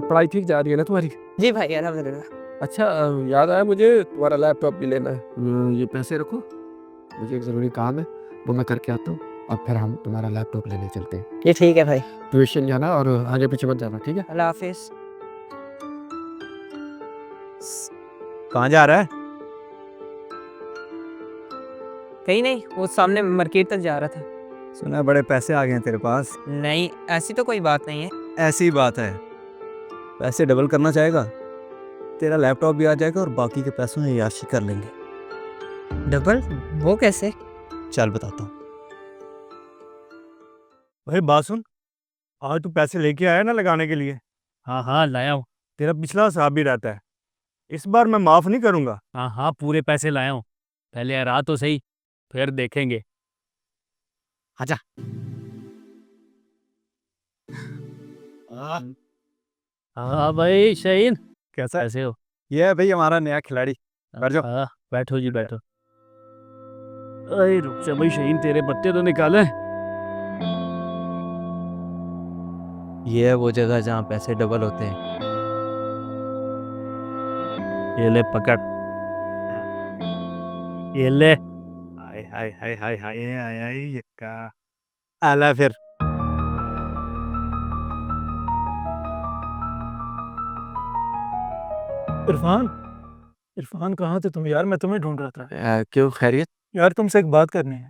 पढ़ाई ठीक जा रही है ना तुम्हारी? जी भाई अल्हम्दुलिल्लाह। अच्छा याद आया मुझे तुम्हारा लैपटॉप भी लेना है। ये पैसे रखो, मुझे एक ज़रूरी काम है, वो मैं करके आता हूँ और फिर हम तुम्हारा लैपटॉप लेने चलते हैं। ये ठीक है भाई। ट्यूशन जाना और आगे पीछे मत जाना, ठीक है? अल्लाह हाफिज। कहाँ जा रहा है? कहीं नहीं, वो सामने मार्केट तक जा रहा था। सुना है बड़े पैसे आ गए हैं तेरे पास। नहीं, ऐसी तो कोई बात नहीं है। ऐसी बात है, पैसे डबल करना चाहेगा, तेरा लैपटॉप भी आ जाएगा और बाकी के पैसों में याशी कर लेंगे। डबल? वो कैसे? चल बताता हूँ। भाई बात सुन, आज तू पैसे लेके आया ना लगाने के लिए? हाँ हाँ लाया हूँ। तेरा पिछला हिसाब भी रहता है, इस बार मैं माफ नहीं करूंगा। हाँ हाँ पूरे पैसे लाया हूँ। पहले हरा तो सही, फिर देखेंगे। आजा। हाँ भाई शहीन, कैसा है? कैसे हो? ये है भाई हमारा नया खिलाड़ी। बैठ जाओ। हाँ बैठो जी बैठो। अरे रुक जा भाई शहीन, तेरे पत्ते तो निकाले। ये है वो जगह जहाँ पैसे डबल होते हैं। ये ले पकड़, ये ले। हाय हाय हाय हाय हाय हाय हाय ये का आला फिर। इरफान, इरफान कहाँ थे तुम यार? मैं तुम्हें ढूंढ रहा था क्यों, खैरियत? यार। तुमसे एक बात करनी है।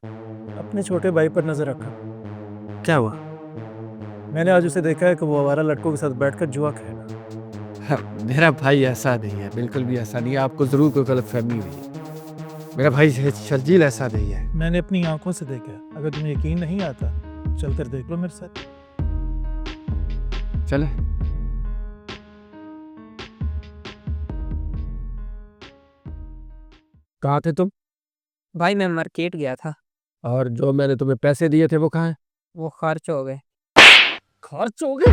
अपने छोटे भाई पर नजर रखा। क्या हुआ? मैंने आज उसे देखा है कि वो आवारा लड़कों के साथ बैठकर जुआ खेल रहा है। मेरा भाई ऐसा नहीं है, बिल्कुल भी ऐसा नहीं है। आपको ज़रूर कोई गलतफहमी हुई है। मेरा भाई शर्जील ऐसा नहीं है। मैंने अपनी आंखों से देखा है। अगर तुम्हें यकीन नहीं आता चलकर देख लो मेरे साथ। चले। कहाँ थे तुम? भाई मैं मार्केट गया था। और जो मैंने तुम्हें पैसे दिए थे वो कहाँ हैं? वो खर्च हो गए। खर्च हो गए?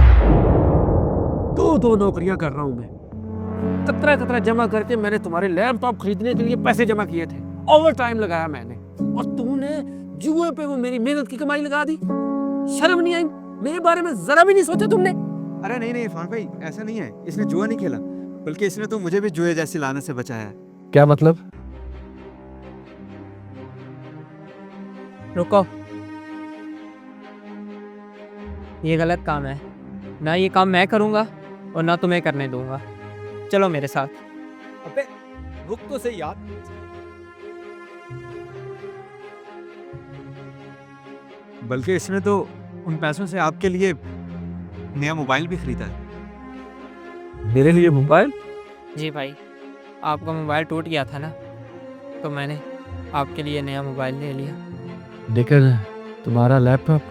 दो नौकरियां कर रहा हूं मैं। कतरा कतरा जमा करके मैंने तुम्हारे लैपटॉप खरीदने के लिए पैसे जमा किए थे। ओवर टाइम लगाया मैंने, और तूने जुए पे वो मेरी मेहनत की कमाई लगा दी। शर्म नहीं आई? मेरे बारे में जरा भी नहीं सोचा तुमने? अरे नहीं नहीं इरफान भाई, ऐसा नहीं है। इसने जुआ नहीं खेला, बल्कि इसने तो मुझे भी जुए जैसी लानत से बचाया है। क्या मतलब? रुको, ये गलत काम है। ना ये काम मैं करूँगा और ना तुम्हें करने दूंगा। चलो मेरे साथ। अबे रुक तो सही यार। बल्कि इसने तो उन पैसों से आपके लिए नया मोबाइल भी खरीदा है। मेरे लिए मोबाइल? जी भाई, आपका मोबाइल टूट गया था ना, तो मैंने आपके लिए नया मोबाइल ले लिया। लेकिन तुम्हारा लैपटॉप?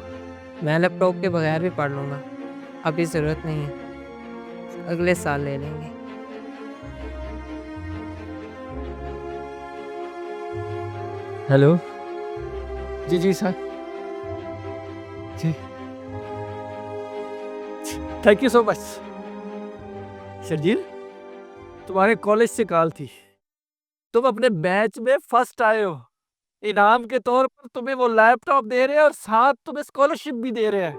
मैं लैपटॉप के बगैर भी पढ़ लूँगा, अभी ज़रूरत नहीं है, अगले साल ले लेंगे। हेलो जी जी सर जी, thank you so much. Sharjeel, तुम्हारे कॉलेज से कॉल थी। तुम अपने बैच में फर्स्ट आए हो। इनाम के तौर पर तुम्हें वो लैपटॉप दे रहे हैं और साथ तुम्हें स्कॉलरशिप भी दे रहे हैं।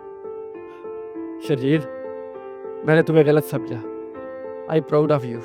शर्जील, मैंने तुम्हें गलत समझा। I proud of you.